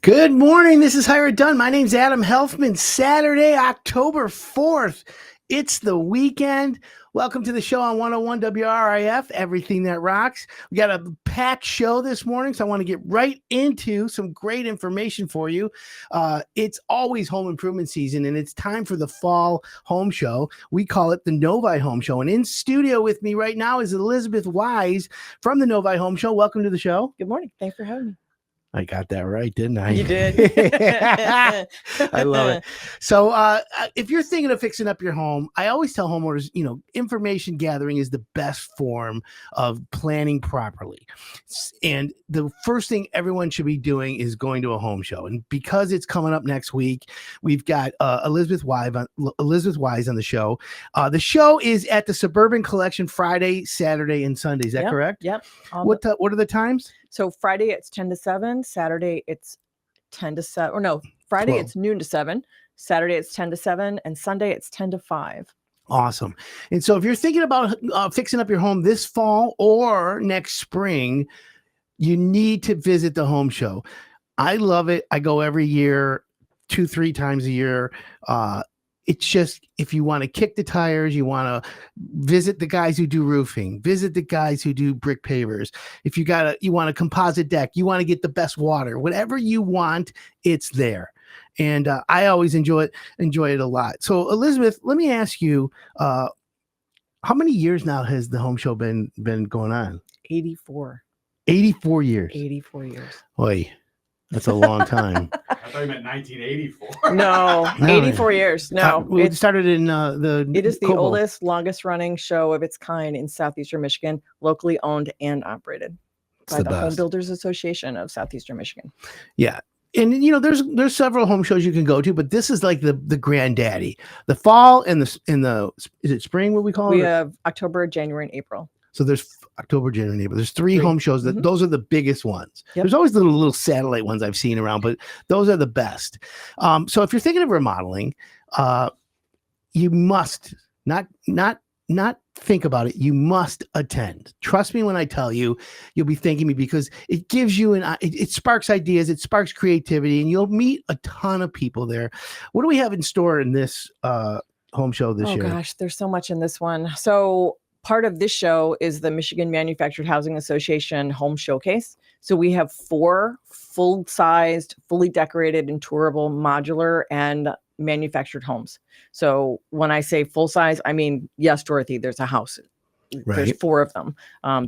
Good morning. This is Hire It Done. My name's Adam Helfman. Saturday, October 4th. It's the weekend. Welcome to the show on 101 WRIF, Everything That Rocks. We got a packed show this morning, so I want to get right into some great information for you. It's always home improvement season, and it's time for the fall home show. We call it the Novi Home Show. And in studio with me right now is Elizabeth Wyss from the Novi Home Show. Welcome to the show. Good morning. Thanks for having me. I got that right, didn't I? You did. I love it. So if you're thinking of fixing up your home, I always tell homeowners, information gathering is the best form of planning properly. And the first thing everyone should be doing is going to a home show. And because it's coming up next week, we've got Elizabeth Wyss on the show. The show is at the Suburban Collection Friday, Saturday, and Sunday. Is that correct? Yep. What are the times? So Friday it's 10 to 7, Saturday it's 10 to 7, or no, Friday 12. It's noon to 7, Saturday it's 10 to 7, and Sunday it's 10 to 5. Awesome. And so if you're thinking about fixing up your home this fall or next spring, you need to visit the home show. I love it. I go every year, 2-3 times a year. It's just, if you want to kick the tires, you want to visit the guys who do roofing, visit the guys who do brick pavers. If you want a composite deck, you want to get the best water, whatever you want, it's there. And I always enjoy it a lot. So Elizabeth, let me ask you, how many years now has the home show been going on? 84. 84 years. 84 years. Oy, that's a long time. I thought you meant 1984. No, 84 years. No, it started in it is the Cobo. oldest, longest running show of its kind in Southeastern Michigan, locally owned and operated by the Home Builders Association of Southeastern Michigan. Yeah. And there's several home shows you can go to, but this is like the granddaddy. The fall and is it spring? What we call it? We have October, January, and April. So there's October, January, and April. There's three home shows. Those are the biggest ones. Yep. There's always little satellite ones I've seen around, but those are the best. So if you're thinking of remodeling, you must not think about it. You must attend. Trust me when I tell you, you'll be thanking me, because it gives you it sparks ideas, it sparks creativity, and you'll meet a ton of people there. What do we have in store in this home show this year? Oh gosh, there's so much in this one. So part of this show is the Michigan Manufactured Housing Association Home Showcase. So we have 4 full-sized, fully decorated and tourable modular and manufactured homes. So when I say full size, I mean, yes, Dorothy, there's a house. Right. There's 4 of them.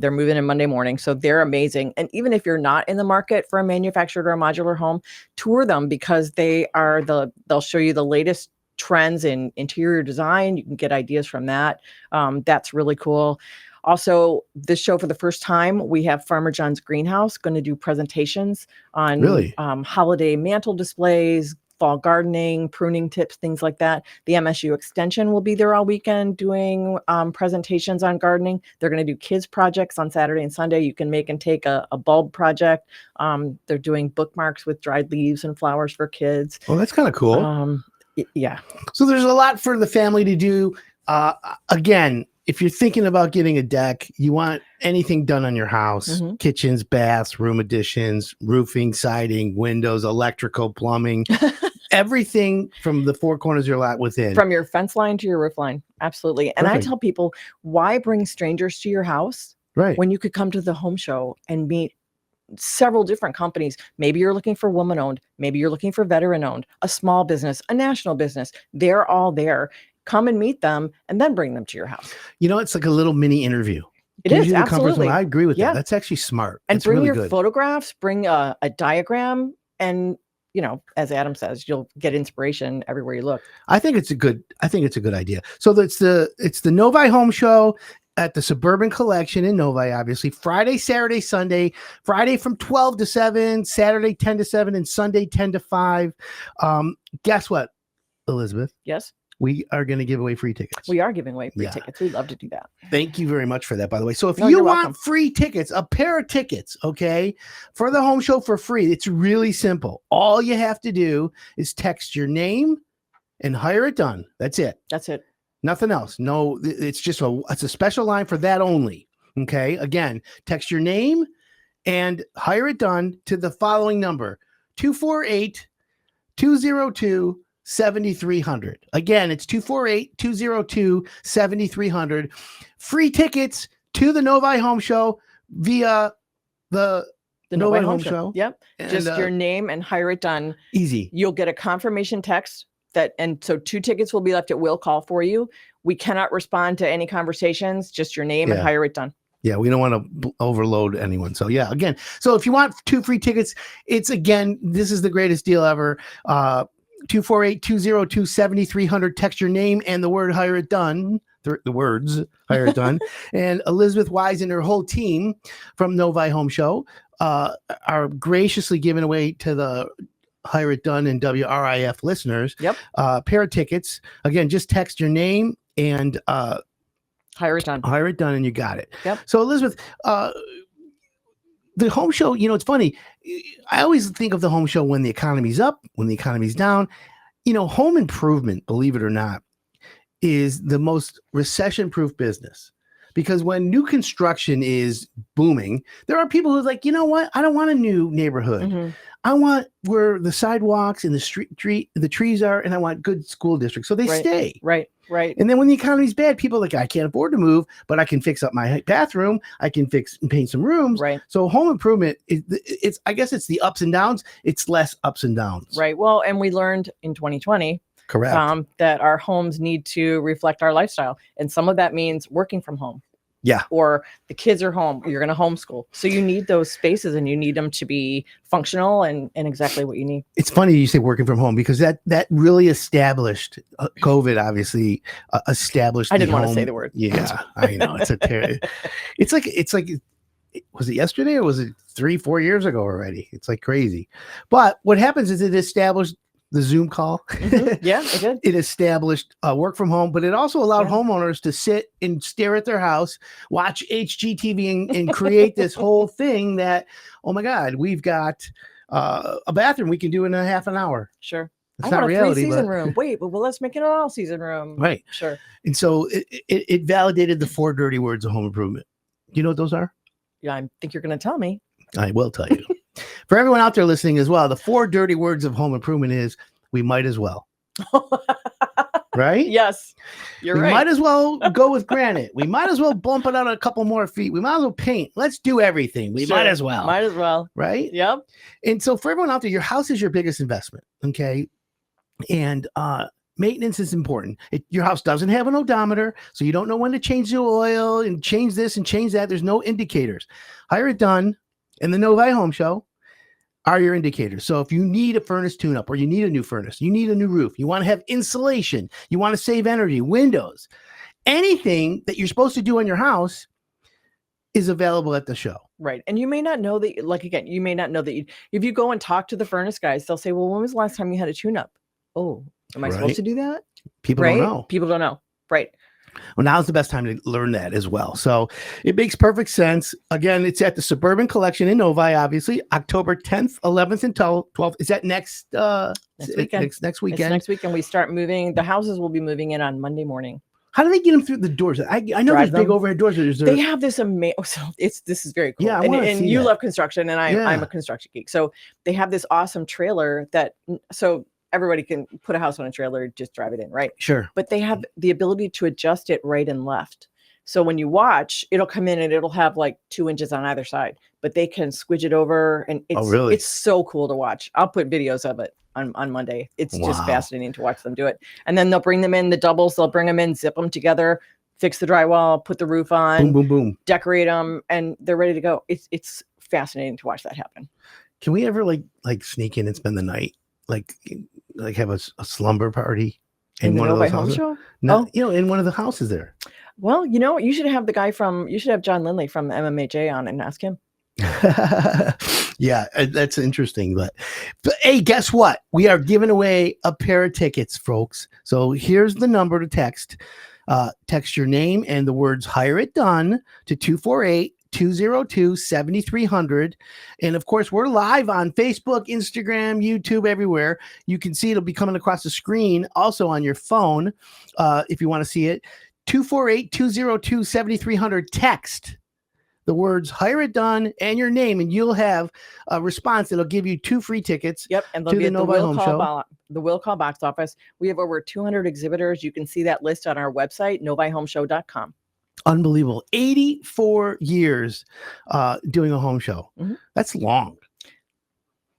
They're moving in Monday morning. So they're amazing. And even if you're not in the market for a manufactured or a modular home, tour them, because they'll show you the latest trends in interior design. You can get ideas from that. That's really cool. Also, this show, for the first time, we have Farmer John's Greenhouse going to do presentations on holiday mantle displays, fall gardening, pruning tips, things like that. The MSU Extension will be there all weekend doing presentations on gardening. They're going to do kids projects on Saturday and Sunday. You can make and take a bulb project. They're doing bookmarks with dried leaves and flowers for kids. Well, that's kind of cool. Yeah. So there's a lot for the family to do. Again, if you're thinking about getting a deck, you want anything done on your house, kitchens, baths, room additions, roofing, siding, windows, electrical, plumbing, everything from the 4 corners of your lot within. From your fence line to your roof line. Absolutely. And Perfect. I tell people, why bring strangers to your house when you could come to the home show and meet several different companies? Maybe you're looking for woman-owned. Maybe you're looking for veteran-owned, a small business, a national business. They're all there. Come and meet them and then bring them to your house. It's like a little mini interview. It is, absolutely. I agree with that. That's actually smart. And That's bring really your good. photographs, bring a diagram, and as Adam says, you'll get inspiration everywhere you look. I think it's a good idea. So it's the Novi Home Show at the Suburban Collection in Novi, obviously. Friday, Saturday, Sunday. Friday from 12 to 7, Saturday 10 to 7, and Sunday 10 to 5. Guess what, Elizabeth? Yes. We are going to give away free tickets. We are giving away free tickets. We'd love to do that. Thank you very much for that, by the way. So if you want free tickets, a pair of tickets, okay, for the home show for free, it's really simple. All you have to do is text your name and Hire It Done. That's it. That's it. Nothing else. No, it's just it's a special line for that only. Okay. Again, text your name and Hire It Done to the following number, 248-202-7300. Again, it's 248-202-7300. Free tickets to the Novi Home Show via the Novi Home Show. Yep. And, Just your name and hire it done. Easy. You'll get a confirmation text and so 2 tickets will be left at will call for you. We cannot respond to any conversations, just your name and hire it done. Yeah, we don't want to overload anyone. So yeah, again, so if you want 2 free tickets, this is the greatest deal ever. 248-202-7300. Text your name and the word hire it done. The words hire it done. And Elizabeth Wise and her whole team from Novi Home Show are graciously giving away to the Hire It Done and WRIF listeners. Yep. Pair of tickets. Again, just text your name and hire it done. Hire it done, and you got it. Yep. So Elizabeth, the home show, it's funny. I always think of the home show when the economy's up, when the economy's down. Home improvement, believe it or not, is the most recession-proof business. Because when new construction is booming, there are people who's like, you know what? I don't want a new neighborhood. Mm-hmm. I want where the sidewalks and the trees are, and I want good school districts. So they stay. Right. And then when the economy's bad, people are like, I can't afford to move, but I can fix up my bathroom. I can fix and paint some rooms. Right. So home improvement, I guess it's the ups and downs. It's less ups and downs. Right. Well, and we learned in 2020 Correct. That our homes need to reflect our lifestyle. And some of that means working from home. Yeah. Or the kids are home, you're going to homeschool. So you need those spaces and you need them to be functional and exactly what you need. It's funny you say working from home because that really established COVID, obviously established. I didn't want to say the word. Yeah, I know. It's like, was it yesterday or was it 3-4 years ago already? It's like crazy. But what happens is it established the Zoom call. Mm-hmm. Yeah, it did. It established work from home, but it also allowed homeowners to sit and stare at their house, watch HGTV and create this whole thing that, oh my God, we've got a bathroom we can do in a half an hour. Sure. It's I not want a reality, 3-season but... room. Wait, well, let's make it an all-season room. Right. Sure. And so it validated the 4 dirty words of home improvement. Do you know what those are? Yeah, I think you're going to tell me. I will tell you. For everyone out there listening as well, the 4 dirty words of home improvement is we might as well. Right? Yes, you're right. We might as well go with granite. We might as well bump it out a couple more feet. We might as well paint. Let's do everything. We might as well. Might as well. Right? Yep. And so for everyone out there, your house is your biggest investment. Okay. And maintenance is important. Your house doesn't have an odometer, so you don't know when to change the oil and change this and change that. There's no indicators. Hire It Done and the Novi Home Show are your indicators. So if you need a furnace tune-up or you need a new furnace, you need a new roof, you want to have insulation, you want to save energy, windows, anything that you're supposed to do in your house is available at the show. Right. And you may not know that, like, again, you may not know that if you go and talk to the furnace guys, they'll say, well, when was the last time you had a tune-up? Oh, am I supposed to do that? People don't know. People don't know. Right. Well, now's the best time to learn that as well. So it makes perfect sense. Again, it's at the Suburban Collection in Novi, obviously, October 10th, 11th, and 12th. Is that next weekend? Next weekend. It's next weekend. We start moving. The houses will be moving in on Monday morning. How do they get them through the doors? I know there's big overhead doors. They have this amazing. So this is very cool. Yeah, and you love construction, and I'm a construction geek. So they have this awesome trailer so everybody can put a house on a trailer, just drive it in, right? Sure. But they have the ability to adjust it right and left. So when you watch, it'll come in and it'll have like 2 inches on either side, but they can squidge it over, and it's so cool to watch. I'll put videos of it on Monday. It's just fascinating to watch them do it. And then they'll bring them in, the doubles, they'll bring them in, zip them together, fix the drywall, put the roof on, boom, boom, boom, decorate them, and they're ready to go. It's fascinating to watch that happen. Can we ever like sneak in and spend the night? Like have a slumber party in one of those houses? No, in one of the houses there. Well, you should have John Lindley from MMAJ on and ask him. Yeah, that's interesting. But hey, guess what? We are giving away a pair of tickets, folks. So here's the number to text. Text your name and the words Hire It Done to 248-202-7300. And of course, we're live on Facebook, Instagram, YouTube, everywhere. You can see it'll be coming across the screen, also on your phone, if you want to see it. 248-202-7300. Text the words "Hire It Done" and your name, and you'll have a response that'll give you 2 free tickets. Yep, and they'll to be the at the Novi Home Show. the will call box office. We have over 200 exhibitors. You can see that list on our website, novihomeshow.com. Unbelievable. 84 years doing a home show. Mhm. That's long.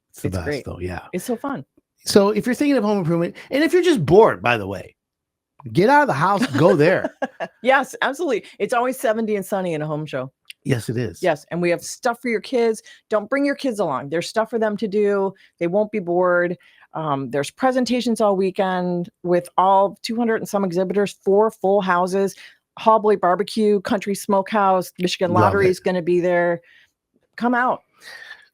It's the It's best, great. though. Yeah. It's so fun. So if you're thinking of home improvement, and if you're just bored, by the way, get out of the house, go there. Yes, absolutely. It's always 70 and sunny in a home show. Yes, it is. Yes, and we have stuff for your kids. Don't bring your kids along. There's stuff for them to do. They won't be bored. There's presentations all weekend with all 200 and some exhibitors, 4 full houses, Hallboy Barbecue, Country Smokehouse, Michigan Love Lottery it. is going to be there. Come out.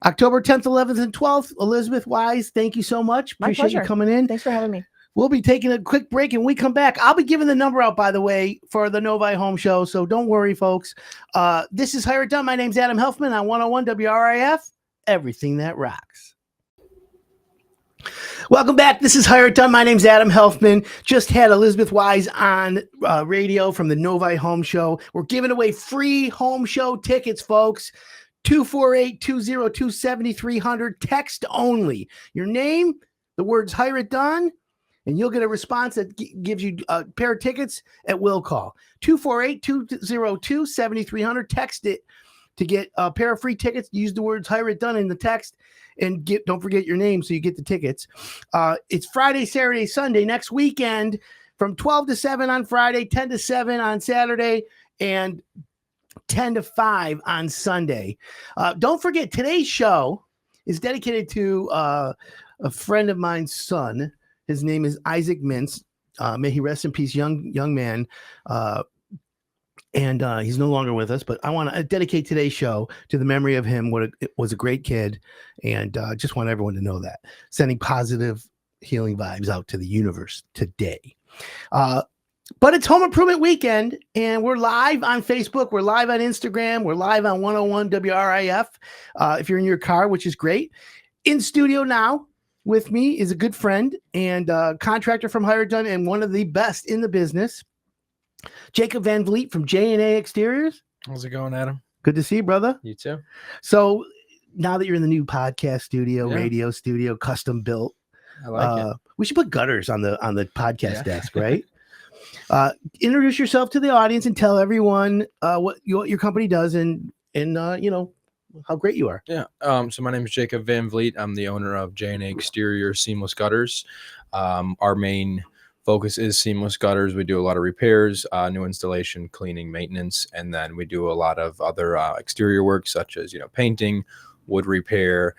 October 10th, 11th, and 12th. Elizabeth Wise, thank you so much. My Appreciate you pleasure. coming in. Thanks for having me. We'll be taking a quick break, and when we come back, I'll be giving the number out, by the way, for the Novi Home Show. So don't worry, folks. This is Hire It Done. My name's Adam Helfman on 101 WRIF. Everything that rocks. Welcome back. This is Hire It Done. My name's Adam Helfman. Just had Elizabeth Wise on radio from the Novi Home Show. We're giving away free home show tickets, folks. 248-202-7300. Text only. Your name, the words Hire It Done, and you'll get a response that gives you a pair of tickets at will call. 248-202-7300. Text it to get a pair of free tickets. Use the words Hire It Done in the text, and don't forget your name so you get the tickets. It's Friday, Saturday, Sunday, next weekend from 12 to 7 on Friday, 10 to 7 on Saturday, and 10 to 5 on Sunday. Don't forget, today's show is dedicated to a friend of mine's son. His name is Isaac Mintz. May he rest in peace, young man. And he's no longer with us, but I want to dedicate today's show to the memory of him. It was a great kid, and just want everyone to know that. Sending positive healing vibes out to the universe today. But it's Home Improvement Weekend, and we're live on Facebook. We're live on Instagram. We're live on 101 WRIF. If you're in your car, which is great. In studio now with me is a good friend and contractor from Hire It Done and one of the best in the business, Jacob Vanvliet from J&A Exteriors. How's it going, Adam? Good to see you, brother. You too. So now that you're in the new podcast studio, Yeah. radio studio, custom built, I like it. we should put gutters on the podcast desk, right? Introduce yourself to the audience and tell everyone what your company does and you know how great you are. Yeah. So my name is Jacob Vanvliet. I'm the owner of J&A Exterior Seamless Gutters. Our main focus is seamless gutters. We do a lot of repairs, new installation, cleaning, maintenance, and then we do a lot of other exterior work such as painting, wood repair,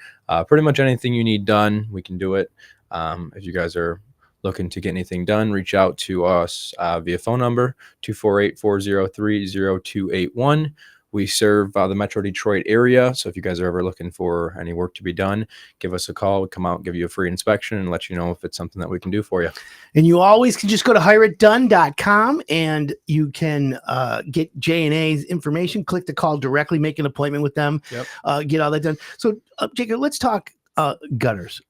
pretty much anything you need done, we can do it. If you guys are looking to get anything done, reach out to us via phone number 248-403-0281. We serve the Metro Detroit area, so if you guys are ever looking for any work to be done, give us a call. We'll come out, give you a free inspection, and let you know if it's something that we can do for you. And you always can just go to hireitdone.com and you can get J&A's information, click the call directly, make an appointment with them, get all that done. So, Jacob, let's talk gutters.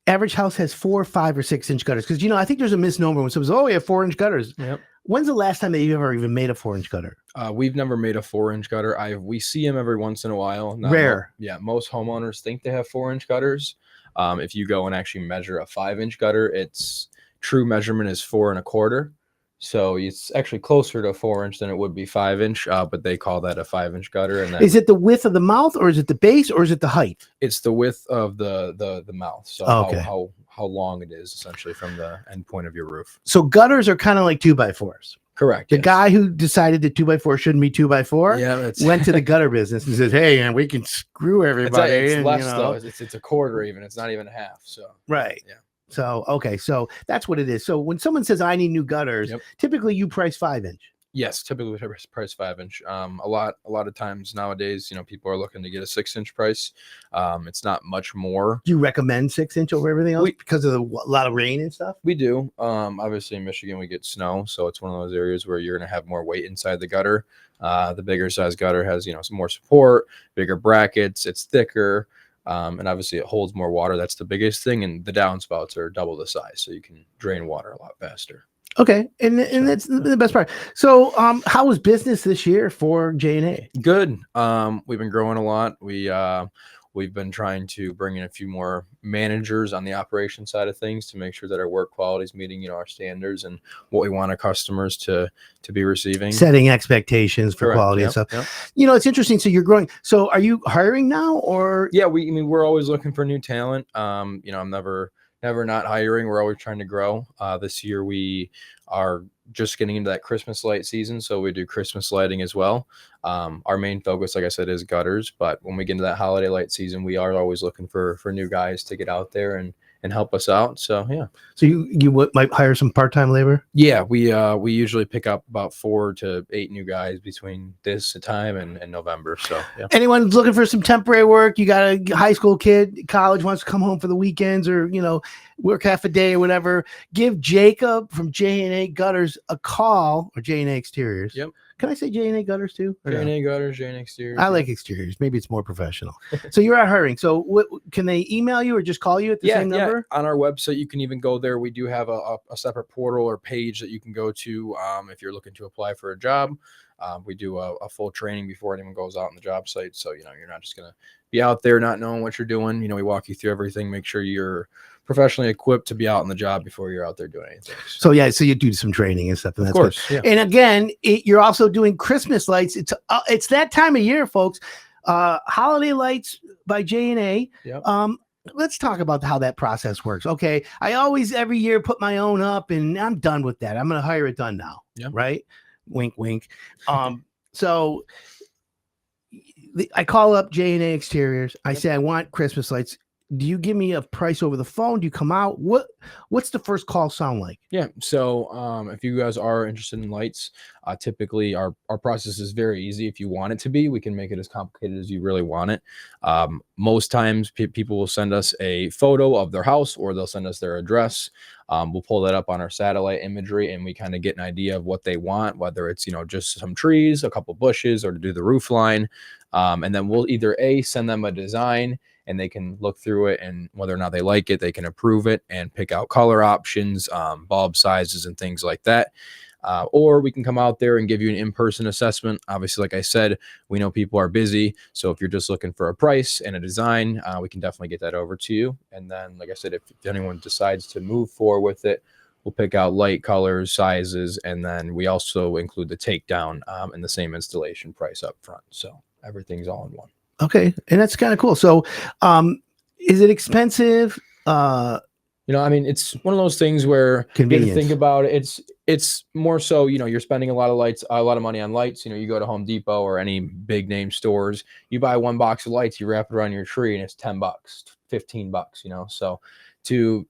Average house has 4, 5, or 6 inch gutters. Because, I think there's a misnomer when someone says, oh, we have 4 inch gutters. Yep. When's the last time that you ever even made a 4 inch gutter? We've never made a 4 inch gutter. We see them every once in a while. Rare. Most homeowners think they have 4 inch gutters. If you go and actually measure a 5 inch gutter, its true measurement is 4 1/4. So it's actually closer to 4 inch than it would be 5 inch, but they call that a 5 inch gutter. And is it the width of the mouth, or is it the base, or is it the height? It's the width of the mouth. So how long it is essentially from the end point of your roof. So gutters are kind of like 2x4s. Correct. The guy who decided that 2x4 shouldn't be 2x4 went to the gutter business and says, hey, man, we can screw everybody. It's less though. It's a quarter even. It's not even a half. So right. Yeah. So, okay. So that's what it is. So when someone says I need new gutters, typically you price 5 inch. Yes, typically price 5 inch. A lot of times nowadays, people are looking to get a 6 inch price. It's not much more. Do you recommend 6 inch over everything else because of a lot of rain and stuff? We do. Obviously in Michigan we get snow, so it's one of those areas where you're going to have more weight inside the gutter. The bigger size gutter has some more support, bigger brackets. It's thicker. And obviously it holds more water. That's the biggest thing. And the downspouts are double the size, so you can drain water a lot faster. Okay, and that's the best part. So, how was business this year for J&A? Good. We've been growing a lot. We've been trying to bring in a few more managers on the operation side of things to make sure that our work quality is meeting, our standards and what we want our customers to be receiving. Setting expectations for Correct. quality Yep, and stuff. yep. It's interesting. So you're growing. So are you hiring now, or Yeah, we're always looking for new talent. I'm never not hiring. We're always trying to grow. This year we are just getting into that Christmas light season, so we do Christmas lighting as well. Our main focus, like I said, is gutters, but when we get into that holiday light season, we are always looking for new guys to get out there and help us out. So yeah. So you might hire some part-time labor? Yeah, we usually pick up about 4 to 8 new guys between this time and November. So yeah. Anyone's looking for some temporary work? You got a high school kid, college wants to come home for the weekends, or work half a day or whatever. Give Jacob from J&A Gutters a call, or J&A Exteriors. Yep. Can I say J&A Gutters too? J&A Gutters, J&A Exterior. I like exteriors. Maybe it's more professional. So you're out hiring. So what can they email you or just call you at the same number? On our website, you can even go there. We do have a separate portal or page that you can go to if you're looking to apply for a job. We do a full training before anyone goes out on the job site. So, you're not just going to be out there not knowing what you're doing. We walk you through everything, make sure you're professionally equipped to be out on the job before you're out there doing anything. So you do some training and stuff. And that's of course. Good. Yeah. And again, you're also doing Christmas lights. It's that time of year, folks. Holiday lights by J&A. Yep. Let's talk about how that process works. Okay. I always every year put my own up and I'm done with that. I'm going to hire it done now. Yep. Right. Wink, wink. So I call up J&A Exteriors. I say, I want Christmas lights. Do you give me a price over the phone? Do you come out? What's the first call sound like? Yeah. So if you guys are interested in lights, typically our process is very easy. If you want it to be, we can make it as complicated as you really want it. Most times people will send us a photo of their house or they'll send us their address. We'll pull that up on our satellite imagery and we kind of get an idea of what they want, whether it's, just some trees, a couple bushes, or to do the roof line. And then we'll either send them a design and they can look through it, and whether or not they like it, they can approve it and pick out color options, bulb sizes and things like that. Or we can come out there and give you an in-person assessment. Obviously, like I said, we know people are busy. So if you're just looking for a price and a design, we can definitely get that over to you. And then, like I said, if anyone decides to move forward with it, we'll pick out light, colors, sizes, and then we also include the takedown and the same installation price up front. So everything's all in one. Okay. And that's kind of cool. So is it expensive? It's one of those things where you have to think about it. It's more so, you're spending a lot of money on lights. You go to Home Depot or any big name stores, you buy one box of lights, you wrap it around your tree and it's $10, $15, so to,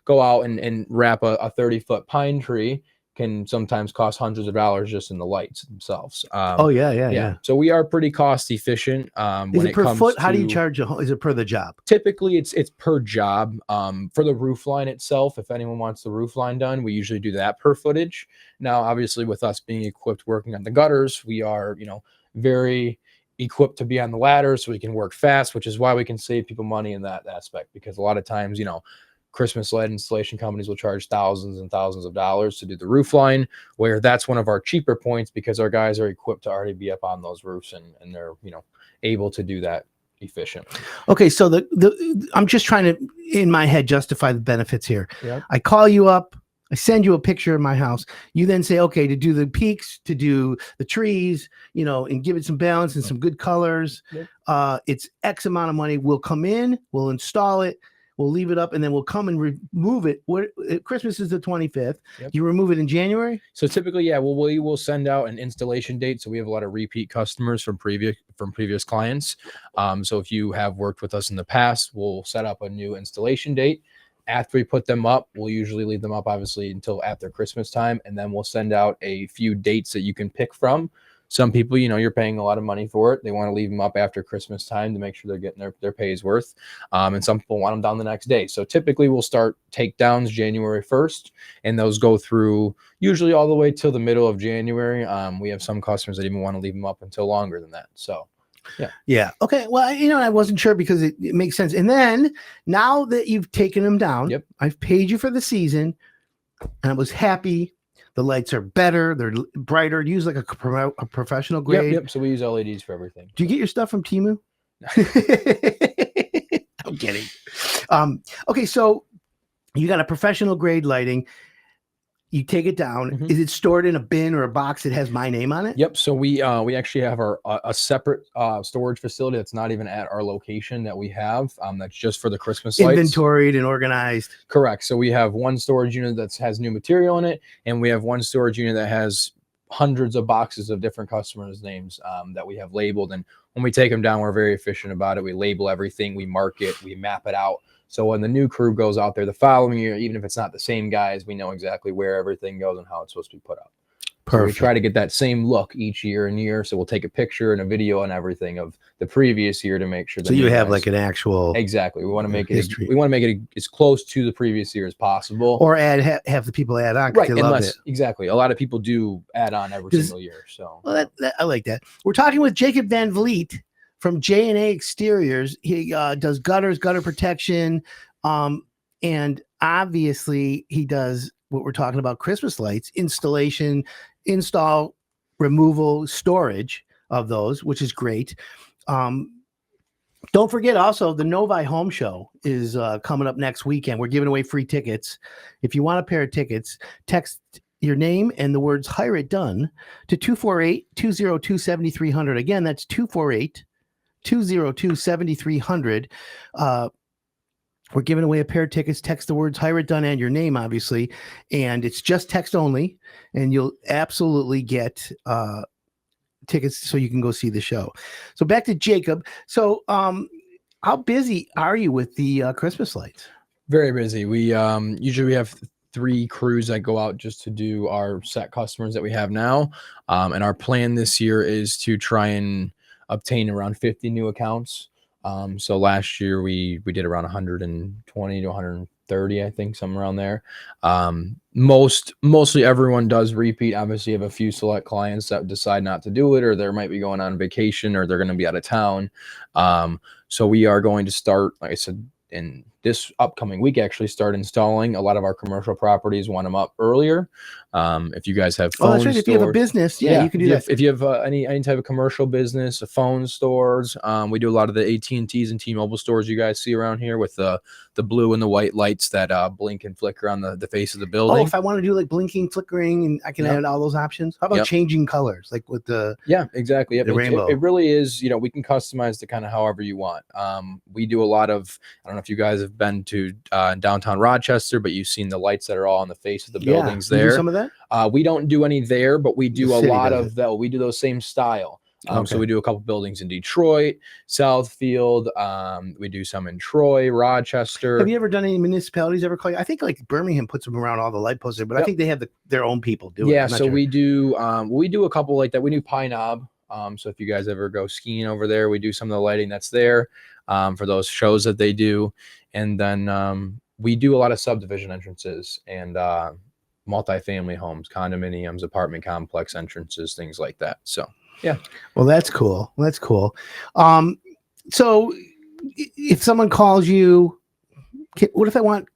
go out and wrap a 30-foot pine tree can sometimes cost hundreds of dollars just in the lights themselves. Yeah. So we are pretty cost efficient. Is it per foot? How do you charge? Is it per the job? Typically it's per job. For the roof line itself, if anyone wants the roof line done, we usually do that per footage. Now, obviously with us being equipped working on the gutters, we are, very equipped to be on the ladder so we can work fast, which is why we can save people money in that aspect, because a lot of times, Christmas light installation companies will charge thousands and thousands of dollars to do the roof line, where that's one of our cheaper points because our guys are equipped to already be up on those roofs and they're, able to do that efficiently. Okay. So I'm just trying to, in my head, justify the benefits here. Yep. I call you up, I send you a picture of my house. You then say, okay, to do the peaks, to do the trees, and give it some balance and some good colors. Yep. It's X amount of money. We'll come in, we'll install it. We'll leave it up and then we'll come and remove it. Christmas is the 25th. Yep. You remove it in January? So typically, we will send out an installation date. So we have a lot of repeat customers from previous clients. So if you have worked with us in the past, we'll set up a new installation date. After we put them up, we'll usually leave them up obviously until after Christmas time. And then we'll send out a few dates that you can pick from. Some people, you're paying a lot of money for it. They want to leave them up after Christmas time to make sure they're getting their pay's worth. And some people want them down the next day. So typically we'll start takedowns January 1st, and those go through usually all the way till the middle of January. We have some customers that even want to leave them up until longer than that. So yeah. Okay. Well, I wasn't sure because it makes sense. And then now that you've taken them down, yep, I've paid you for the season and I was happy The lights are better. They're brighter. Use like a professional grade. Yep. So we use LEDs for everything. Do you get your stuff from Temu? I'm kidding. Okay, so you got a professional grade lighting. You take it down. Mhm. Is it stored in a bin or a box that has my name on it? Yep. So we actually have a separate storage facility that's not even at our location that we have. That's just for the Christmas lights. Inventoried and organized. Correct. So we have one storage unit that has new material in it, and we have one storage unit that has hundreds of boxes of different customers' names that we have labeled. And when we take them down, we're very efficient about it. We label everything, we mark it, we map it out. So when the new crew goes out there the following year, even if it's not the same guys, we know exactly where everything goes and how it's supposed to be put up. So we try to get that same look each year and year. So we'll take a picture and a video and everything of the previous year to make sure that So you have like an actual exactly. We want to make history. it. We want to make it as close to the previous year as possible. Or have the people add on. 'Cause Right, they love unless it. exactly. A lot of people do add on every single year. So Well, I like that. We're talking with Jacob Vanvliet from J&A Exteriors. He does gutters, gutter protection, and obviously he does what we're talking about: Christmas lights, installation, install, removal, storage of those, which is great. Don't forget also the Novi Home Show is coming up next weekend. We're giving away free tickets. If you want a pair of tickets, text your name and the words "Hire It Done" to 248-202-7300. Again, that's 248-202-7300. We're giving away a pair of tickets. Text the words "Hire It Done" and your name, obviously, and it's just text only, and you'll absolutely get tickets so you can go see the show. So back to Jacob. So how busy are you with the Christmas lights? very busy. We usually we have 3 crews that go out just to do our set customers that we have now. And our plan this year is to try and obtain around 50 new accounts. So last year we did around 120 to 130, I think, somewhere around there. Mostly everyone does repeat. Obviously, you have a few select clients that decide not to do it, or they might be going on vacation, or they're going to be out of town. So we are going to start, like I said, in this upcoming week, actually start installing. A lot of our commercial properties want them up earlier. If you guys have phone that's right. If you have a business, you can do that. If you have any type of commercial business, phone stores, we do a lot of the AT&Ts and T-Mobile stores you guys see around here with the blue and the white lights that blink and flicker on the face of the building. Oh, if I want to do like blinking, flickering, and I can add all those options. How about changing colors, like with the exactly. the rainbow? It really is. We can customize it kind of however you want. We do a lot of. I don't know if you guys have been to downtown Rochester, but you've seen the lights that are all on the face of the buildings there. You do some of that? We don't do any there, but we do a lot of that. We do those same style. So we do a couple buildings in Detroit, Southfield. We do some in Troy, Rochester. Have you ever done any municipalities ever call you? I think like Birmingham puts them around all the light posts there, but I think they have their own people do it. Yeah, so we do a couple like that. We do Pine Knob. So if you guys ever go skiing over there, we do some of the lighting that's there for those shows that they do. And then we do a lot of subdivision entrances and multifamily homes, condominiums, apartment complex entrances, things like that. So yeah. Well, that's cool. That's cool. So if someone calls you, what if I want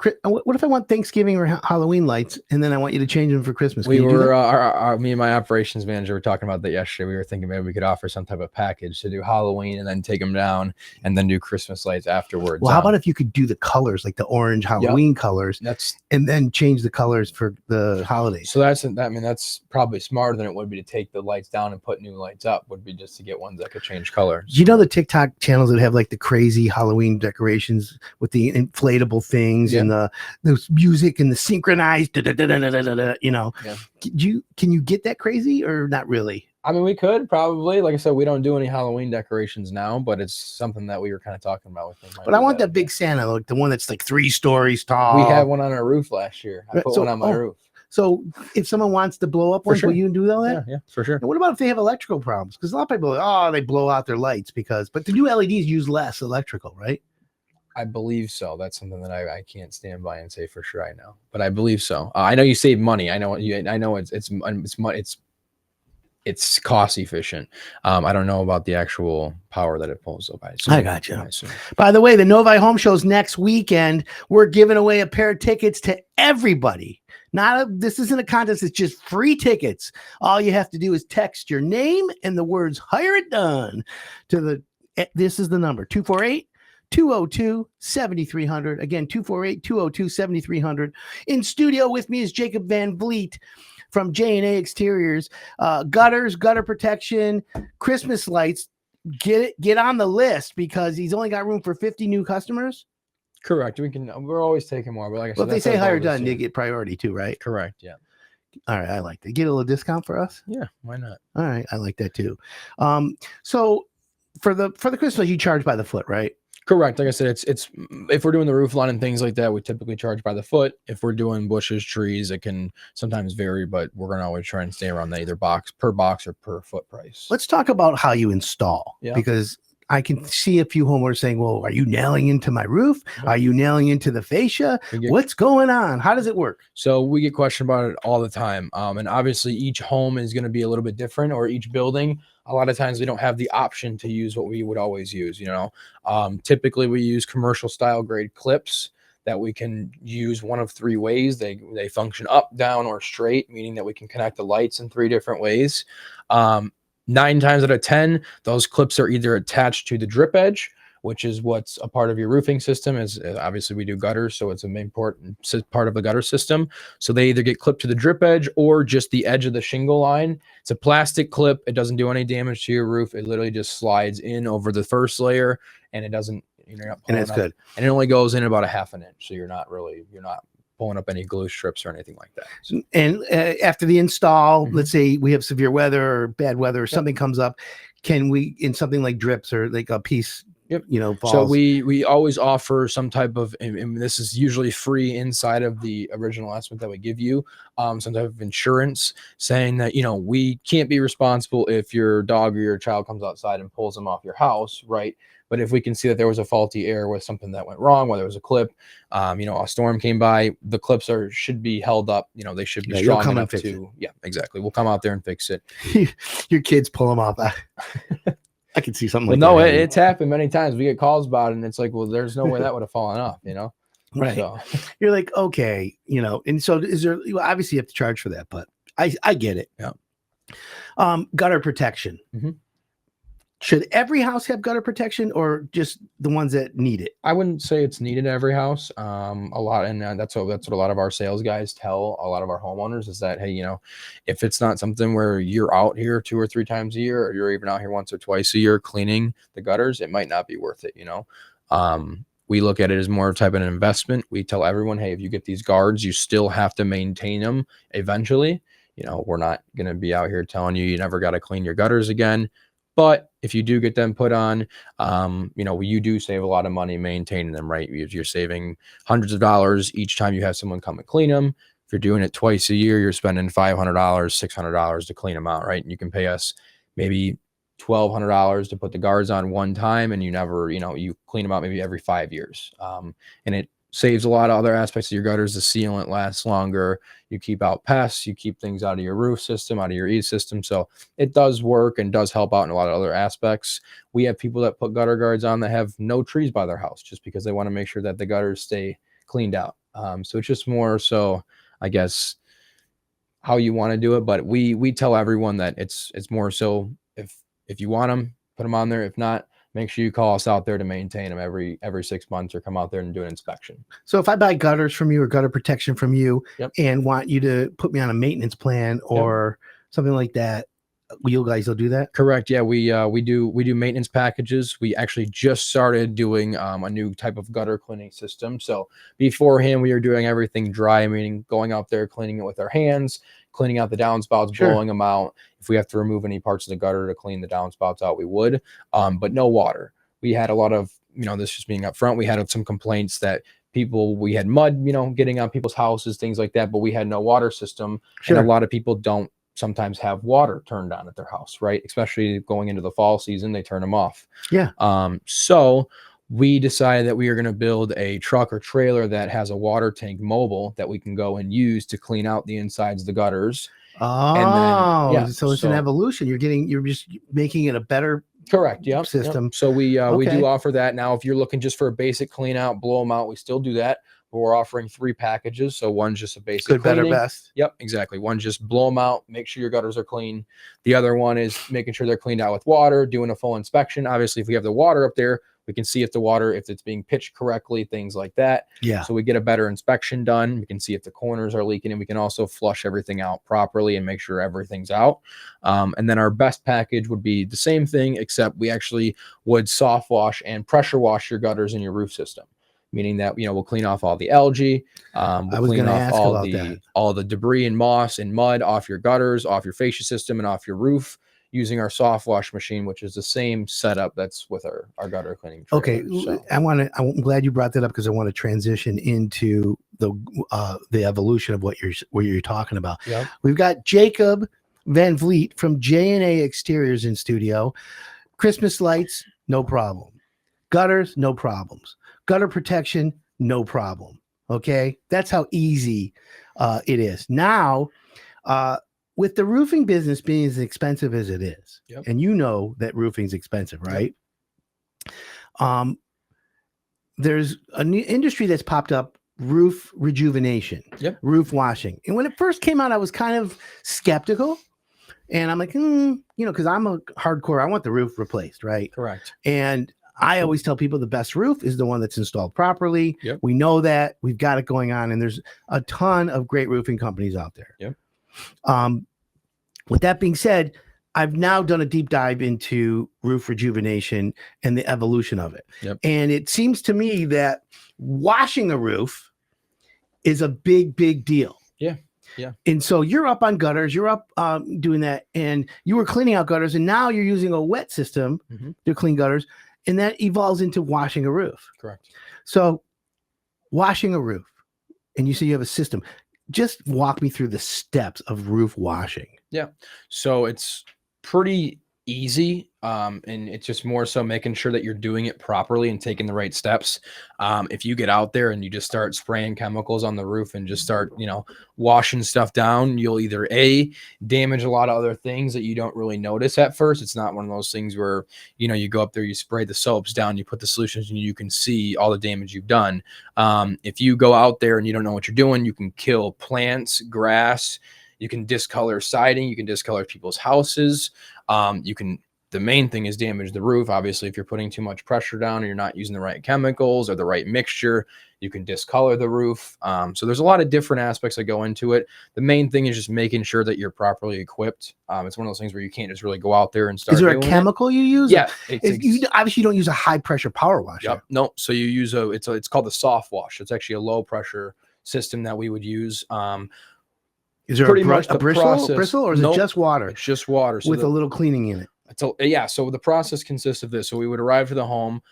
Thanksgiving or Halloween lights, and then I want you to change them for Christmas? Me and my operations manager were talking about that yesterday. We were thinking maybe we could offer some type of package to do Halloween and then take them down and then do Christmas lights afterwards. Well, how about if you could do the colors, like the orange Halloween colors, and then change the colors for the holidays? So that's probably smarter than it would be to take the lights down and put new lights up. Would be just to get ones that could change colors. You know the TikTok channels that have like the crazy Halloween decorations with the inflatable things and the music and the synchronized can you get that crazy or not really? I mean, we could probably. Like I said, we don't do any Halloween decorations now, but it's something that we were kind of talking about. But I want that big Santa, like the one that's like 3 stories tall. We had one on our roof last year. I put one on my roof. So if someone wants to blow up one, will you do all that? Yeah, for sure. And what about if they have electrical problems? Because a lot of people, they blow out their lights but the new LEDs use less electrical, right? I believe so. That's something that I can't stand by and say for sure I know, but I believe so. I know you save money. I know it's cost efficient. I don't know about the actual power that it pulls. I got you. By the way, the Novi Home Shows next weekend. We're giving away a pair of tickets to everybody This isn't a contest. It's just free tickets. All you have to do is text your name and the words "Hire It Done" to this is the number 248-202-7300. Again, 248-202-7300. In studio with me is Jacob Vanvliet from J&A Exteriors. Gutters, gutter protection, Christmas lights. Get on the list because he's only got room for 50 new customers. Correct. We're always taking more, but like I said, Well, if they say hire done, they get priority too, right? Correct. Yeah. All right, I like that. Get a little discount for us. Yeah, why not? All right, I like that too. So for the Christmas, you charge by the foot, right? Correct. Like I said, it's if we're doing the roof line and things like that, we typically charge by the foot. If we're doing bushes, trees, it can sometimes vary, but we're gonna always try and stay around the either box or per foot price. Let's talk about how you install, because I can see a few homeowners saying, well, are you nailing into my roof? Are you nailing into the fascia? What's going on? How does it work? So we get questioned about it all the time. And obviously each home is going to be a little bit different, or each building. A lot of times we don't have the option to use what we would always use, you know. Typically we use commercial style grade clips that we can use one of three ways. They function up, down, or straight, meaning that we can connect the lights in three different ways. 9 times out of 10, those clips are either attached to the drip edge, which is what's a part of your roofing system. Is obviously we do gutters, so it's an important part of the gutter system. So they either get clipped to the drip edge or just the edge of the shingle line. It's a plastic clip. It doesn't do any damage to your roof. It literally just slides in over the first layer, and it doesn't. You're not pulling up, good. And it only goes in about a half an inch, so you're not pulling up any glue strips or anything like that. And after the install, let's say we have severe weather or bad weather or something comes up, can we, in something like drips or like a piece, falls? So we always offer some type of, and this is usually free inside of the original estimate that we give you, some type of insurance saying that, we can't be responsible if your dog or your child comes outside and pulls them off your house, right? But if we can see that there was a faulty air with something that went wrong, whether it was a clip, a storm came by, the clips should be held up. They should be strong enough to. Yeah, exactly. We'll come out there and fix it. Your kids pull them off. I can see something. Well, like it's happened many times. We get calls about it, and it's like, well, there's no way that would have fallen off. Right. So. You're like, okay, and so is there? Obviously, you have to charge for that, but I get it. Yeah. Gutter protection. Should every house have gutter protection, or just the ones that need it? I wouldn't say it's needed in every house. A lot, and that's what a lot of our sales guys tell a lot of our homeowners is that, hey, if it's not something where you're out here 2 or 3 times a year, or you're even out here once or twice a year cleaning the gutters, it might not be worth it. We look at it as more type of an investment. We tell everyone, hey, if you get these guards, you still have to maintain them eventually. We're not going to be out here telling you never got to clean your gutters again. But if you do get them put on, you do save a lot of money maintaining them, right? You're saving hundreds of dollars each time you have someone come and clean them. If you're doing it twice a year, you're spending $500, $600 to clean them out, right? And you can pay us maybe $1,200 to put the guards on one time, and you never, you clean them out maybe every 5 years. And it saves a lot of other aspects of your gutters. The sealant lasts longer. You keep out pests. You keep things out of your roof system, out of your E system. So it does work and does help out in a lot of other aspects. We have people that put gutter guards on that have no trees by their house just because they want to make sure that the gutters stay cleaned out. So it's just more so, I guess, how you want to do it. But we tell everyone that it's more so if you want them, put them on there. If not, make sure you call us out there to maintain them every 6 months, or come out there and do an inspection. So if I buy gutters from you or gutter protection from you and want you to put me on a maintenance plan or something like that, you guys will do that? Correct. Yeah, we do maintenance packages. We actually just started doing a new type of gutter cleaning system. So beforehand, we were doing everything dry, meaning going out there, cleaning it with our hands, cleaning out the downspouts, blowing them out. If we have to remove any parts of the gutter to clean the downspouts out, we would, but no water. We had a lot of, this just being up front, we had some complaints that we had mud, getting on people's houses, things like that, but we had no water system. And a lot of people don't sometimes have water turned on at their house, right? Especially going into the fall season, they turn them off. Yeah. So we decided that we are going to build a truck or trailer that has a water tank mobile that we can go and use to clean out the insides of the gutters. Oh, and then, so it's an evolution. You're just making it a better Correct. Yep. system. Yep. So we Okay. do offer that. Now, if you're looking just for a basic clean out, blow them out, we still do that. But we're offering 3 packages. So one's just a basic Good, better, cleaning. best. Yep, exactly. One, just blow them out, make sure your gutters are clean. The other one is making sure they're cleaned out with water, doing a full inspection. Obviously, if we have the water up there, we can see if the water, if it's being pitched correctly, things like that. Yeah. So we get a better inspection done. We can see if the corners are leaking, and we can also flush everything out properly and make sure everything's out. And then our best package would be the same thing, except we actually would soft wash and pressure wash your gutters in your roof system. Meaning that, you know, we'll clean off all the algae, I we'll was clean gonna off ask all about the that. all the debris and moss and mud off your gutters, off your fascia system, and off your roof using our soft wash machine, which is the same setup that's with our gutter cleaning trailer. Okay, So, I'm glad you brought that up because I want to transition into the evolution of what you're talking about. yeah. We've got Jacob Vanvliet from J&A Exteriors in studio. Christmas lights, no problem. Gutters, no problems. Gutter protection, no problem. Okay, that's how easy it is. Now, with the roofing business being as expensive as it is, Yep. and you know that roofing's expensive, right? There's an new industry that's popped up, roof rejuvenation, Yep. roof washing. And when it first came out, I was kind of skeptical. And I'm like, you know, because I'm a hardcore, I want the roof replaced, right? Correct. And I always tell people the best roof is the one that's installed properly. Yep. We know that. We've got it going on. And there's a ton of great roofing companies out there. Yep. With that being said, I've now done a deep dive into roof rejuvenation and the evolution of it. Yep. And it seems to me that washing a roof is a big, big deal. Yeah. Yeah. And so you're up on gutters, you're up doing that, and you were cleaning out gutters, and now you're using a wet system to clean gutters, and that evolves into washing a roof. Correct. So washing a roof, and you say you have a system. Just walk me through the steps of roof washing. Yeah. So it's pretty easy. And it's just more so making sure that you're doing it properly and taking the right steps. If you get out there and you just start spraying chemicals on the roof and just start, you know, washing stuff down, you'll either damage a lot of other things that you don't really notice at first. It's not one of those things where, you know, you go up there, you spray the soaps down, you put the solutions, and you can see all the damage you've done. If you go out there and you don't know what you're doing, you can kill plants, grass, you can discolor siding, you can discolor people's houses. The main thing is damage the roof. Obviously, if you're putting too much pressure down or you're not using the right chemicals or the right mixture, you can discolor the roof. So there's a lot of different aspects that go into it. The main thing is just making sure that you're properly equipped. It's one of those things where you can't just really go out there and start. Is there a doing chemical you use? Yeah. You obviously don't use a high pressure power washer. Yep. No. So you use it's called the soft wash. It's actually a low pressure system that we would use. Is there pretty a much the bristle, or is Nope. it just water It's just water. So with a little cleaning in it? Yeah, so the process consists of this. So we would arrive to the home.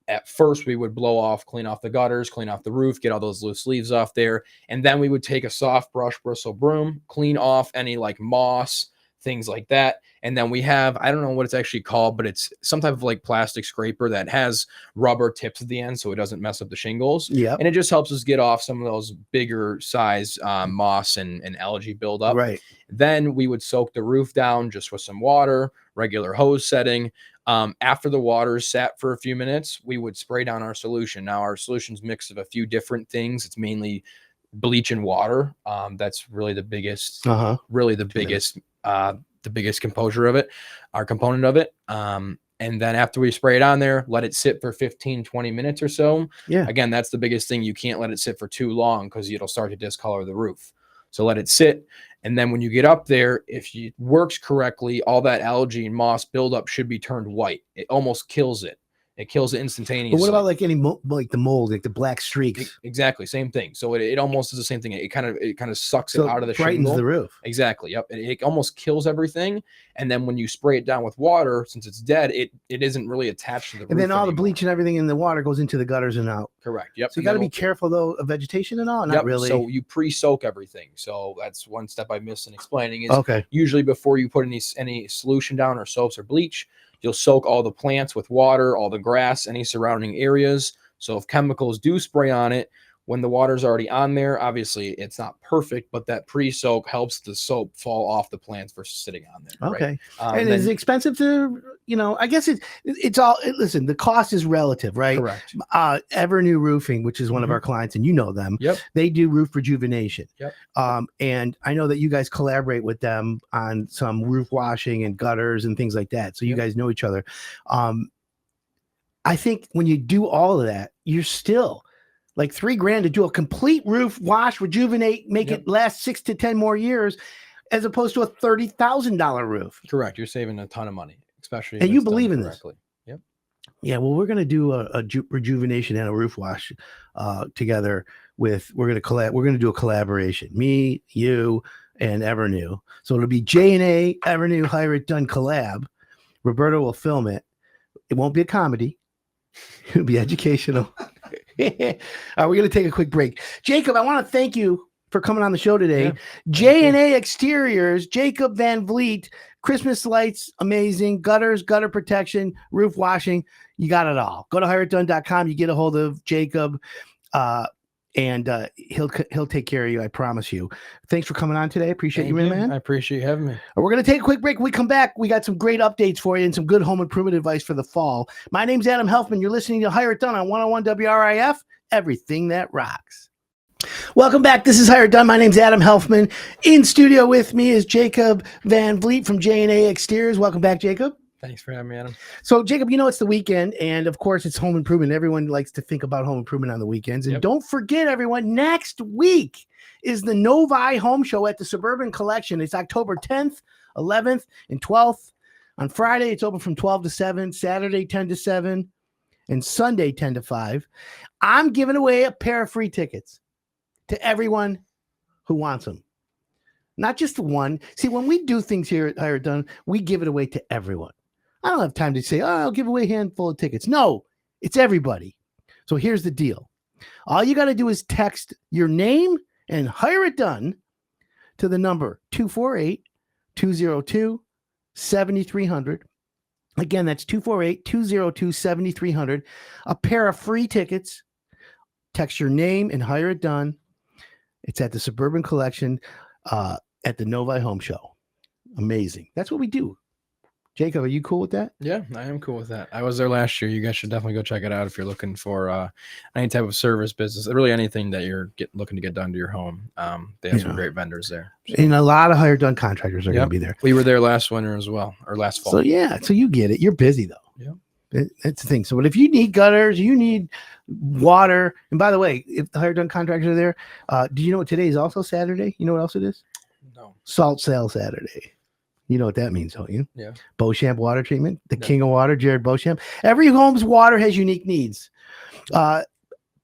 At first, we would blow off, clean off the gutters, clean off the roof, get all those loose leaves off there. And then we would take a soft brush bristle broom, clean off any like moss, things like that. And then we have, I don't know what it's actually called, but it's some type of like plastic scraper that has rubber tips at the end so it doesn't mess up the shingles. Yeah. And it just helps us get off some of those bigger size moss and algae buildup. Right. Then we would soak the roof down just with some water, regular hose setting. After the water sat for a few minutes, we would spray down our solution. Now our solution's mix of a few different things. It's mainly bleach and water. That's really the biggest, the biggest component of it. And then after we spray it on there, let it sit for 15, 20 minutes or so. Yeah. Again, that's the biggest thing. You can't let it sit for too long because it'll start to discolor the roof. So let it sit. And then when you get up there, if it works correctly, all that algae and moss buildup should be turned white. It almost kills it. It kills it instantaneously. But what about like like the mold, like the black streaks? Exactly, same thing. So it almost is the same thing. It kind of sucks it out of the brightens shingle. the roof. Exactly. Yep. It almost kills everything. And then when you spray it down with water, since it's dead, it isn't really attached to the roof. And then all anymore. the bleach and everything in the water goes into the gutters and out. Correct. Yep. So you got to be careful though of vegetation and all. Not really. So you pre-soak everything. So that's one step I missed in explaining is okay. Usually before you put any solution down or soaps or bleach, you'll soak all the plants with water, all the grass, any surrounding areas. So if chemicals do spray on it, when the water's already on there, obviously it's not perfect, but that pre-soak helps the soap fall off the plants versus sitting on there. Okay. Right? And is it expensive to, I guess it's all, listen, the cost is relative, right? Correct. Evernew Roofing, which is one of our clients, and you know them. Yep. They do roof rejuvenation. Yep. And I know that you guys collaborate with them on some roof washing and gutters and things like that. So you guys know each other. I think when you do all of that, you're still like $3,000 to do a complete roof wash, rejuvenate, make it last 6 to 10 more years, as opposed to a $30,000 roof. Correct. You're saving a ton of money, especially. And you believe in this. Yep. Yeah. Well, we're going to do a rejuvenation and a roof wash together with, we're going to do a collaboration, me, you, and Evernew. So it'll be J&A, Evernew, Hire It Done collab. Roberto will film it. It won't be a comedy. It'll be educational. We're going to take a quick break. Jacob, I want to thank you for coming on the show today. Yeah, J&A Exteriors, Jacob Vanvliet, Christmas lights, amazing. Gutters, gutter protection, roof washing. You got it all. Go to hireitdone.com. You get a hold of Jacob, and he'll take care of you. I promise you. Thanks for coming on today. Appreciate you, man. I appreciate you having me. We're going to take a quick break. When we come back, we got some great updates for you and some good home improvement advice for the fall. My name's Adam Helfman. You're listening to Hire It Done on 101 WRIF, everything that rocks. Welcome back. This is Hire It Done. My name's Adam Helfman. In studio with me is Jacob Vanvliet from J&A Exteriors. Welcome back, Jacob. Thanks for having me, Adam. So, Jacob, it's the weekend, and of course, it's home improvement. Everyone likes to think about home improvement on the weekends. And don't forget, everyone, next week is the Novi Home Show at the Suburban Collection. It's October 10th, 11th, and 12th. On Friday, it's open from 12 to 7, Saturday, 10 to 7, and Sunday, 10 to 5. I'm giving away a pair of free tickets to everyone who wants them. Not just the one. See, when we do things here at Hire It Done, we give it away to everyone. I don't have time to say, I'll give away a handful of tickets. No, it's everybody. So here's the deal. All you got to do is text your name and Hire It Done to the number 248-202-7300. Again, that's 248-202-7300. A pair of free tickets. Text your name and Hire It Done. It's at the Suburban Collection at the Novi Home Show. Amazing. That's what we do. Jacob, are you cool with that? Yeah, I am cool with that. I was there last year. You guys should definitely go check it out if you're looking for any type of service business, really anything that you're looking to get done to your home. They have some great vendors there. So. And a lot of Hire It Done contractors are going to be there. We were there last winter as well, or last fall. So you get it. You're busy though. Yeah. That's the thing. So, but if you need gutters, you need water. And by the way, if the Hire It Done contractors are there, do you know what today is also Saturday? You know what else it is? No. Salt Sale Saturday. You know what that means, don't you? Yeah. Beauchamp Water Treatment, the king of water, Jared Beauchamp. Every home's water has unique needs.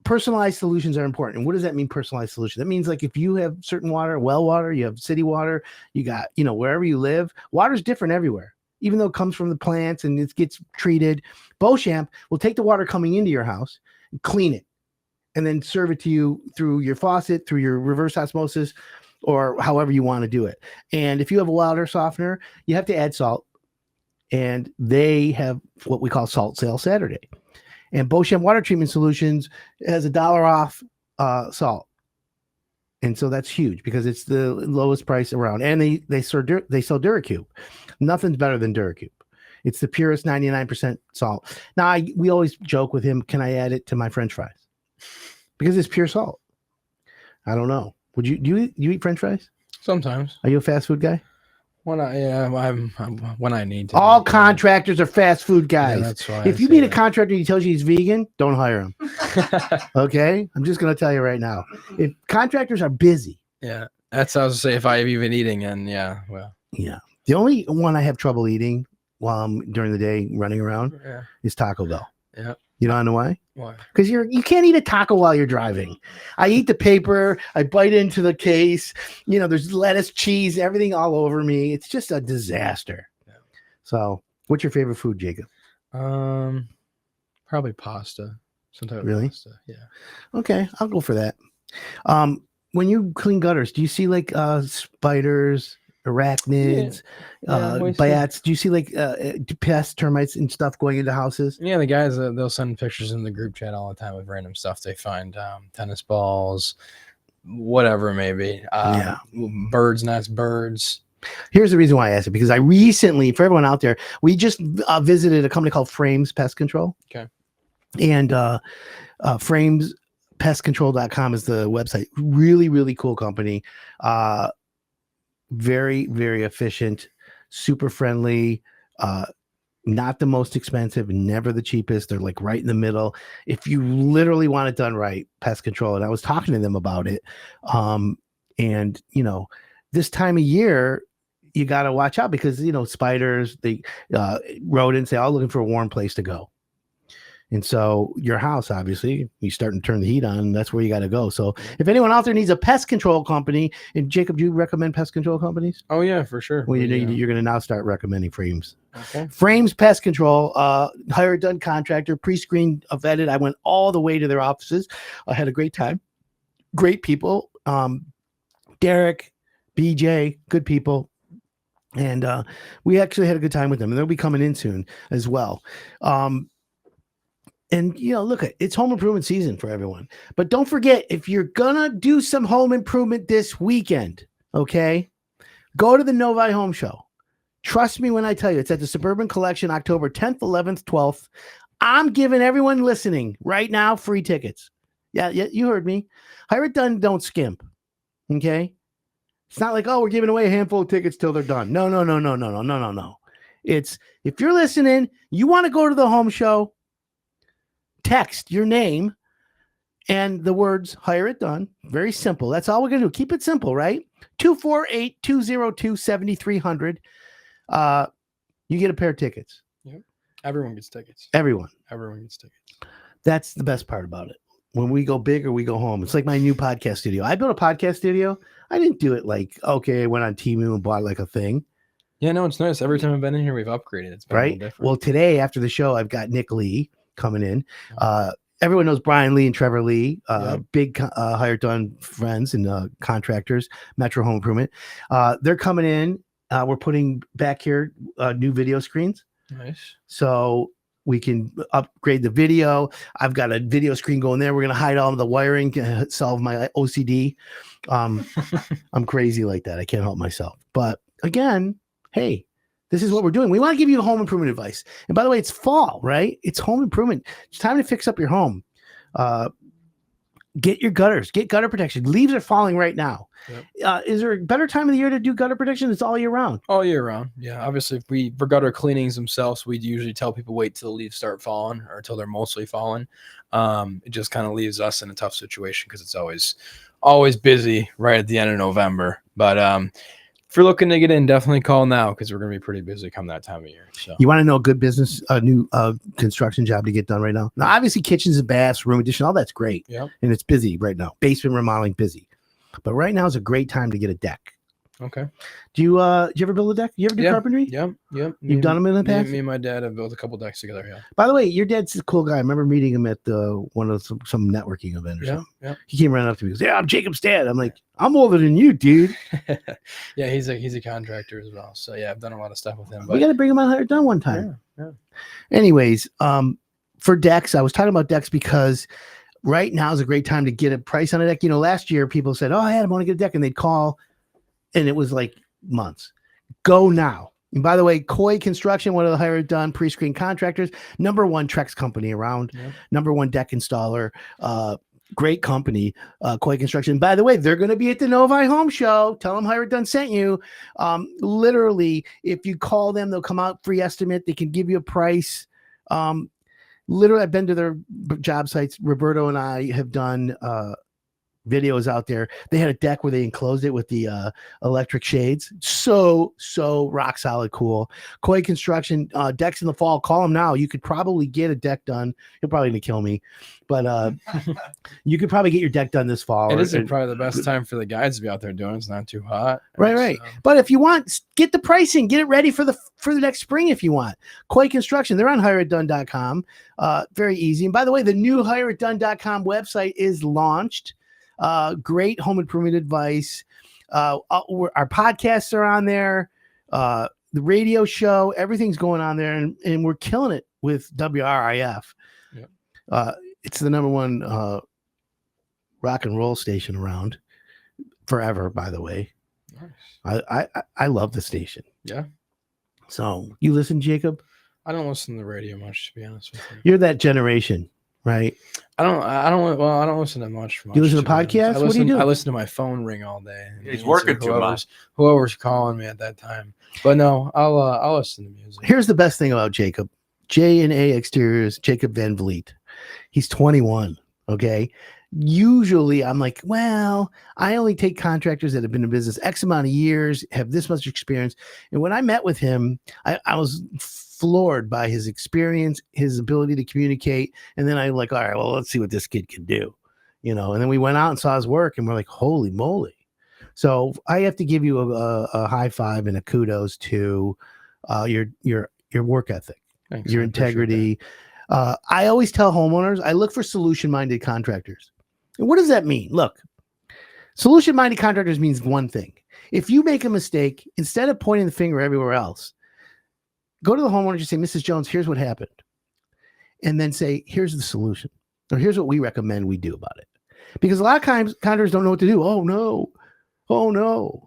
Personalized solutions are important. And what does that mean, personalized solution? That means like if you have certain water, well water, you have city water, you got, wherever you live, water's different everywhere. Even though it comes from the plants and it gets treated, Beauchamp will take the water coming into your house and clean it and then serve it to you through your faucet, through your reverse osmosis, or however you want to do it. And if you have a water softener, you have to add salt. And they have what we call Salt Sale Saturday. And Beauchamp Water Treatment Solutions has $1 off salt. And so that's huge because it's the lowest price around. And they sell Duracube. Nothing's better than Duracube. It's the purest 99% salt. Now, we always joke with him, can I add it to my French fries? Because it's pure salt. I don't know. Would you eat French fries? Sometimes. Are you a fast food guy? When I need to. All contractors are fast food guys. Yeah, that's why if you meet a contractor and he tells you he's vegan, don't hire him. Okay? I'm just going to tell you right now. If contractors are busy. Yeah. That's what I was going to say, if I'm even eating. And yeah. The only one I have trouble eating while I'm during the day running around is Taco Bell. Yeah. You know why? Why? Because you can't eat a taco while you're driving. I eat the paper. I bite into the case. There's lettuce, cheese, everything all over me. It's just a disaster. Yeah. So, what's your favorite food, Jacob? Probably pasta. Some type of pasta. Yeah. Okay, I'll go for that. When you clean gutters, do you see like spiders, arachnids, we see. bats. Do you see like pests, termites, and stuff going into houses? Yeah, the guys they'll send pictures in the group chat all the time of random stuff they find, tennis balls, whatever it may be. Yeah. Birds, nests, birds. Here's the reason why I asked it, because I recently, for everyone out there, we just visited a company called Frames Pest Control. Okay. And framespestcontrol.com is the website. Really, really cool company. Very, very efficient, super friendly, not the most expensive, never the cheapest. They're like right in the middle. If you literally want it done right, pest control. And I was talking to them about it. And you know, this time of year, you got to watch out because, you know, spiders, the rodents, they're all looking for a warm place to go. And so your house, obviously, you're starting to turn the heat on, and that's where you got to go. So if anyone out there needs a pest control company, and Jacob, do you recommend pest control companies? Oh yeah, for sure. Well, you're going to now start recommending Frames. Okay. Frames Pest Control, hired done contractor, pre-screened, vetted. I went all the way to their offices. I had a great time. Great people. Derek, BJ, good people. And we actually had a good time with them, and they'll be coming in soon as well. And, you know, look, it's home improvement season for everyone. But don't forget, if you're going to do some home improvement this weekend, okay, go to the Novi Home Show. Trust me when I tell you, it's at the Suburban Collection, October 10th, 11th, 12th. I'm giving everyone listening right now free tickets. Yeah, you heard me. Hire it done, don't skimp, okay? It's not like, oh, we're giving away a handful of tickets till they're done. No. It's, if you're listening, you want to go to the home show, text your name and the words hire it done. Very simple. That's all we're going to do. Keep it simple, right? 248-202-7300. You get a pair of tickets. Yep. Everyone gets tickets. Everyone gets tickets. That's the best part about it. When we go big or we go home, it's like my new podcast studio. I built a podcast studio. I didn't do it like, okay, I went on Temu and bought like a thing. Yeah, no, it's nice. Every time I've been in here, we've upgraded. It's been a little different. Well, today after the show, I've got Nick Lee coming in. Everyone knows Brian Lee and Trevor Lee, big hired done friends and contractors, Metro Home Improvement. They're coming in. We're putting back here new video screens. Nice. So we can upgrade the video. I've got a video screen going there. We're going to hide all of the wiring to solve my OCD. I'm crazy like that. I can't help myself. But again, hey, this is what we're doing. We want to give you home improvement advice. And by the way, it's fall, right? It's home improvement. It's time to fix up your home. Get your gutters. Get gutter protection. Leaves are falling right now. Yep. Is there a better time of the year to do gutter protection? It's all year round. All year round. Yeah. Obviously, for gutter cleanings themselves, we usually tell people wait till the leaves start falling or until they're mostly falling. It just kind of leaves us in a tough situation because it's always busy right at the end of November. But if you're looking to get in, definitely call now because we're going to be pretty busy come that time of year. So you want to know a good business, a new construction job to get done right now? Now, obviously, kitchens and baths, room addition, all that's great. Yeah. And it's busy right now. Basement remodeling, busy. But right now is a great time to get a deck. Okay. Do you ever build a deck? You ever do carpentry? Yep. You've done them in the past? Me and my dad have built a couple decks together. Yeah. By the way, your dad's a cool guy. I remember meeting him at one of some networking event or something. Yeah. He came running up to me. He goes, "Yeah, I'm Jacob's dad." I'm like, "I'm older than you, dude." Yeah, he's a contractor as well. So yeah, I've done a lot of stuff with him. But we got to bring him out here done one time. Yeah. Anyways, for decks, I was talking about decks because right now is a great time to get a price on a deck. You know, last year people said, "Oh, I want to get a deck," and they'd call, and it was like months. Go now. And by the way, Coy Construction, one of the hired done pre-screen contractors, number one Trex company around, number one deck installer, great company, Coy Construction. By the way, they're going to be at the Novi Home Show. Tell them hired done sent you. Literally, if you call them, they'll come out, free estimate. They can give you a price. Literally, I've been to their job sites. Roberto and I have done videos out there. They had a deck where they enclosed it with the electric shades. So rock solid cool. Coy Construction, decks in the fall. Call them now. You could probably get a deck done. He'll probably gonna kill me, but you could probably get your deck done this fall. It is probably the best time for the guys to be out there doing it. It's not too hot. Right. But if you want, get the pricing, get it ready for the next spring if you want. Coy Construction, they're on hireitdone.com. Very easy. And by the way, the new hireitdone.com website is launched. Great home improvement advice. Our podcasts are on there. The radio show, everything's going on there, and we're killing it with WRIF. Yep. It's the number one rock and roll station around forever, by the way. Nice. I love the station. Yeah. So you listen, Jacob? I don't listen to the radio much, to be honest with you. You're that generation, right? I don't listen to much. You listen to podcasts? What do you do? I listen to my phone ring all day. He's working too much. Whoever's calling me at that time. But no, I'll listen to music. Here's the best thing about Jacob. J&A Exteriors, Jacob Vanvliet. He's 21. Okay. Usually I'm like, well, I only take contractors that have been in business X amount of years, have this much experience. And when I met with him, I was floored by his experience, his ability to communicate. And then I'm like, all right, well, let's see what this kid can do. And then we went out and saw his work and we're like, holy moly. So I have to give you a high five and a kudos to your work ethic. Thanks, your integrity. I always tell homeowners, I look for solution-minded contractors. And what does that mean? Look, solution-minded contractors means one thing. If you make a mistake, instead of pointing the finger everywhere else, go to the homeowner and say, Mrs. Jones, here's what happened. And then say, here's the solution. Or here's what we recommend we do about it. Because a lot of times contractors don't know what to do. Oh, no.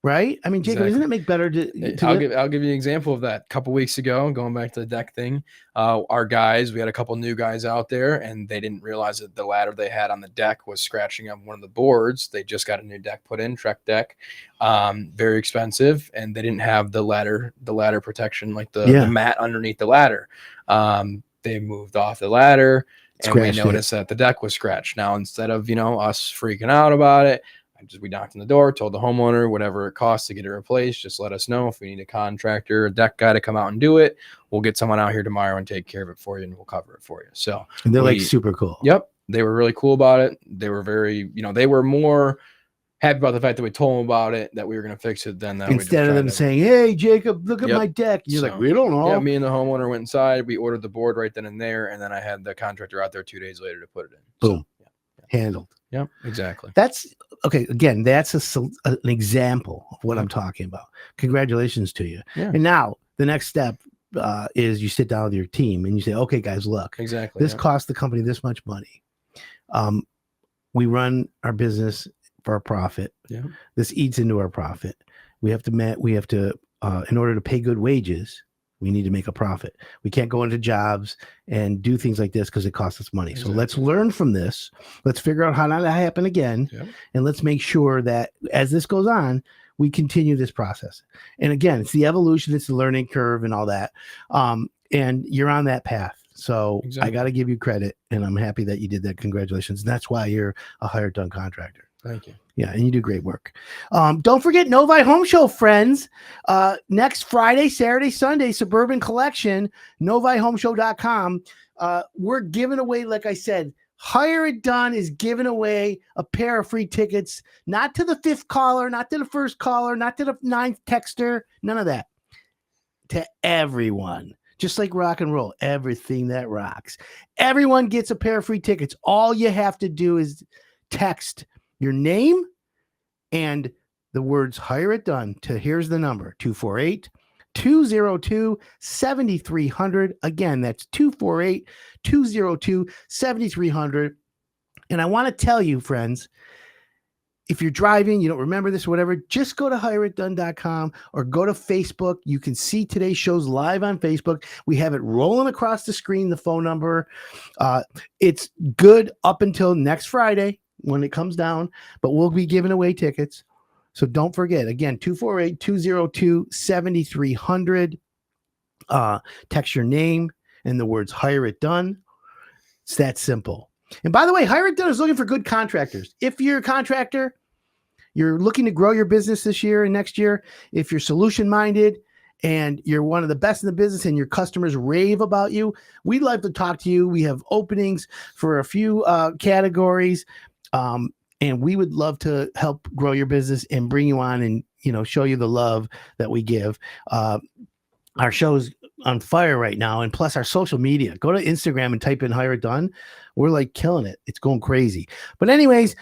Right? I mean, Jacob, Exactly. Doesn't it make better to I'll give you an example of that. A couple weeks ago, going back to the deck thing, our guys, we had a couple new guys out there, and they didn't realize that the ladder they had on the deck was scratching up one of the boards. They just got a new deck put in, Trek deck, very expensive, and they didn't have the ladder protection, like the mat underneath the ladder. They moved off the ladder, and we noticed that the deck was scratched. Now, instead of us freaking out about it, we knocked on the door, told the homeowner whatever it costs to get it replaced, just let us know. If we need a contractor, a deck guy to come out and do it, we'll get someone out here tomorrow and take care of it for you, and we'll cover it for you. So and they're like super cool. Yep, they were really cool about it. They were very, they were more happy about the fact that we told them about it, that we were going to fix it, then that instead of them saying, "Hey, Jacob, look at my deck," you're like, "We don't know." Yeah, me and the homeowner went inside. We ordered the board right then and there, and then I had the contractor out there 2 days later to put it in. Boom, handled. Yep, exactly. That's okay. Again, that's an example of what I'm talking about. Congratulations to you. Yeah. And now the next step is you sit down with your team and you say, okay, guys, look, exactly. This costs the company this much money. We run our business for a profit. Yeah. This eats into our profit. We have to, in order to pay good wages, we need to make a profit. We can't go into jobs and do things like this because it costs us money. Exactly. So let's learn from this. Let's figure out how not to happen again. Yep. And let's make sure that as this goes on, we continue this process. And again, it's the evolution, it's the learning curve and all that. And you're on that path. So I got to give you credit, and I'm happy that you did that. Congratulations. And that's why you're a hired done contractor. Thank you. Yeah, and you do great work. Don't forget Novi Home Show, friends. Next Friday, Saturday, Sunday, Suburban Collection, novihomeshow.com. We're giving away, like I said, Hire It Done is giving away a pair of free tickets, not to the 5th caller, not to the 1st caller, not to the 9th texter, none of that. To everyone. Just like rock and roll, everything that rocks. Everyone gets a pair of free tickets. All you have to do is text your name and the words Hire It Done to, here's the number, 248-202-7300. Again, that's 248-202-7300. And I want to tell you, friends, if you're driving, you don't remember this or whatever, just go to hireitdone.com or go to Facebook. You can see today's shows live on Facebook. We have it rolling across the screen, the phone number. It's good up until next Friday when it comes down, but we'll be giving away tickets. So don't forget, again, 248-202-7300. Text your name and the words Hire It Done. It's that simple. And by the way, Hire It Done is looking for good contractors. If you're a contractor, you're looking to grow your business this year and next year, if you're solution-minded and you're one of the best in the business and your customers rave about you, we'd like to talk to you. We have openings for a few categories, and we would love to help grow your business and bring you on and, show you the love that we give. Our show's on fire right now, and plus our social media. Go to Instagram and type in Hire It Done. We're like killing it. It's going crazy. But anyways,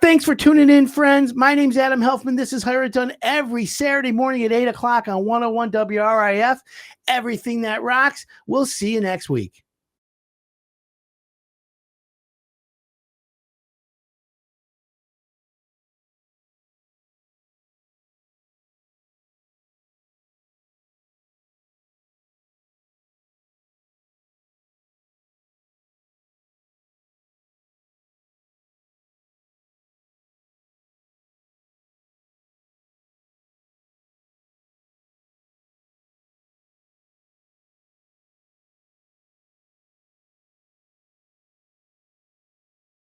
Thanks for tuning in, friends. My name's Adam Helfman. This is Hire It Done every Saturday morning at 8 o'clock on 101 WRIF. Everything that rocks. We'll see you next week.